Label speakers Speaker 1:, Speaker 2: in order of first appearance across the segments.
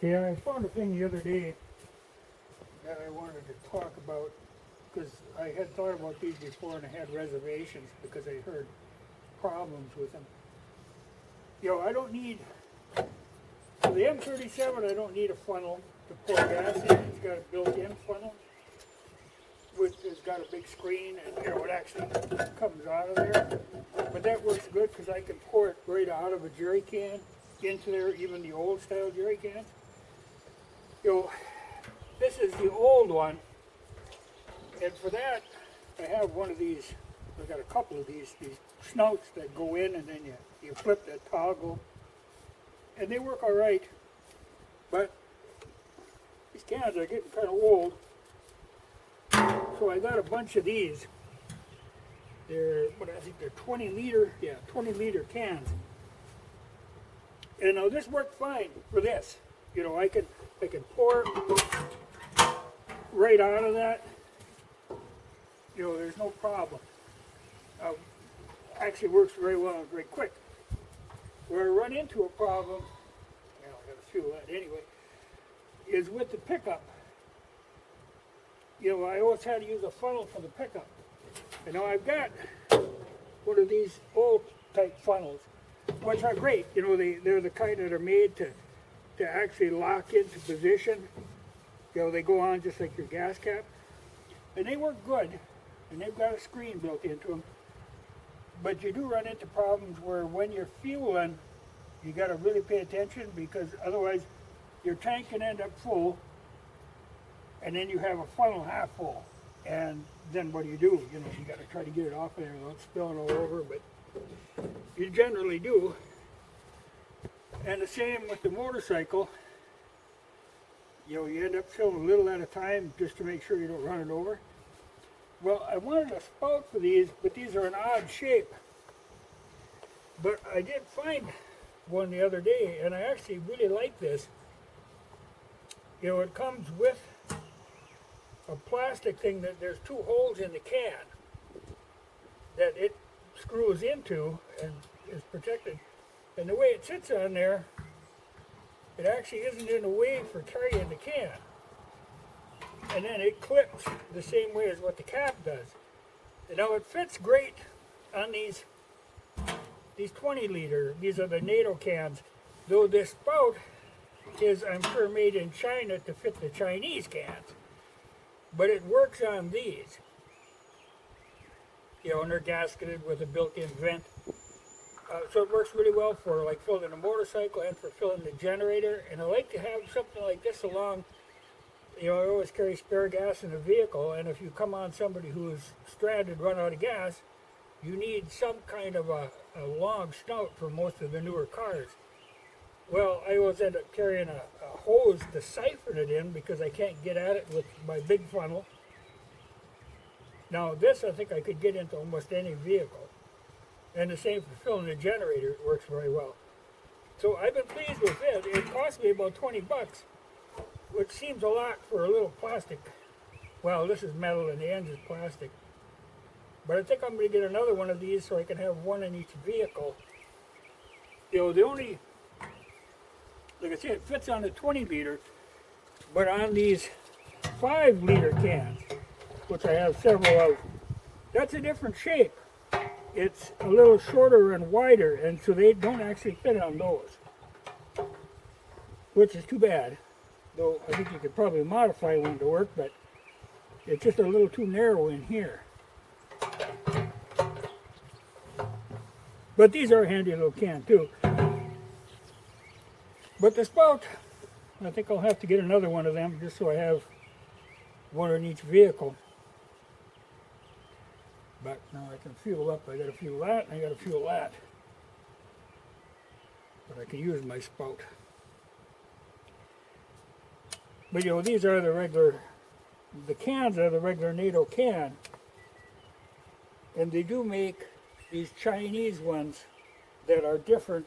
Speaker 1: Yeah, I found a thing the other day that I wanted to talk about because I had thought about these before and I had reservations because I heard problems with them. I don't need, for the M37, I don't need a funnel to pour gas in. It's got a built-in funnel, which has got a big screen and, it actually comes out of there. But that works good because I can pour it right out of a jerry can into there, even the old style jerry cans. This is the old one, and for that, I have one of these. I've got a couple of these snouts that go in, and then you flip that toggle, and they work all right. But these cans are getting kind of old, so I got a bunch of these. I think they're 20 liter cans. And now this worked fine for this. I can pour right out of that. There's no problem. Actually works very well and very quick. Where I run into a problem, I got to fuel that anyway, is with the pickup. I always had to use a funnel for the pickup. And now I've got one of these old type funnels, which are great. They're the kind that are made to actually lock into position. They go on just like your gas cap. And they work good. And they've got a screen built into them. But you do run into problems where when you're fueling, you got to really pay attention because otherwise your tank can end up full and then you have a funnel half full. And then what do? You got to try to get it off of there without spilling all over, but you generally do. And the same with the motorcycle. You end up filling a little at a time just to make sure you don't run it over. Well, I wanted a spout for these, but these are an odd shape. But I did find one the other day, and I actually really like this. It comes with a plastic thing that there's two holes in the can that it screws into and is protected. And the way it sits on there, it actually isn't in the way for carrying the can. And then it clips the same way as what the cap does. And now it fits great on these 20 liter, these are the NATO cans. Though this spout is, I'm sure, made in China to fit the Chinese cans. But it works on these. And they're gasketed with a built-in vent. So it works really well for like filling a motorcycle and for filling the generator. And I like to have something like this along. I always carry spare gas in the vehicle, and if you come on somebody who is stranded, run out of gas, you need some kind of a long snout for most of the newer cars. Well, I always end up carrying a hose to siphon it in because I can't get at it with my big funnel. Now this I think I could get into almost any vehicle. And the same for filling the generator, it works very well. So I've been pleased with it. It cost me about 20 bucks, which seems a lot for a little plastic. Well, this is metal and the end is plastic. But I think I'm going to get another one of these so I can have one in each vehicle. The only, like I said, it fits on the 20 liter, but on these 5 liter cans, which I have several of, that's a different shape. It's a little shorter and wider, and so they don't actually fit on those, which is too bad. Though I think you could probably modify one to work, but it's just a little too narrow in here. But these are a handy little can too. But the spout, I think I'll have to get another one of them just so I have one in each vehicle. But now I can fuel up. I got to fuel that and I got to fuel that. But I can use my spout. But these are the cans are the regular NATO can. And they do make these Chinese ones that are different.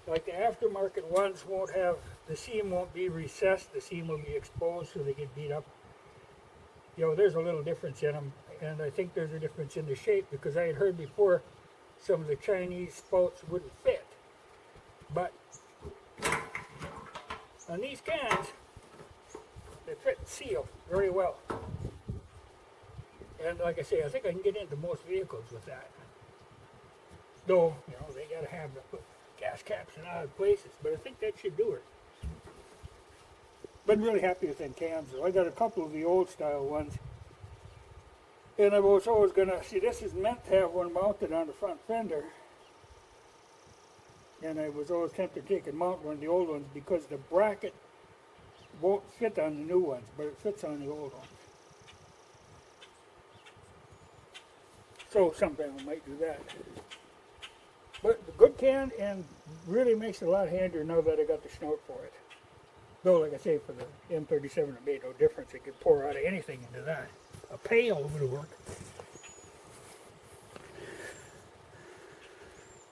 Speaker 1: Like the aftermarket ones won't have, the seam won't be recessed, the seam will be exposed so they get beat up. There's a little difference in them, and I think there's a difference in the shape because I had heard before some of the Chinese spouts wouldn't fit. But on these cans, they fit and seal very well. And like I say, I think I can get into most vehicles with that. Though, you know, they gotta have the gas caps in odd places, but I think that should do it. Been really happy with them cans though. I got a couple of the old style ones. And I was always gonna, see this is meant to have one mounted on the front fender. And I was always tempted to take and mount one of the old ones because the bracket won't fit on the new ones, but it fits on the old ones. So sometime I might do that. But the good can and really makes it a lot handier now that I got the snout for it. Though, like I say, for the M37 it made no difference. It could pour out of anything into that. A pail would work.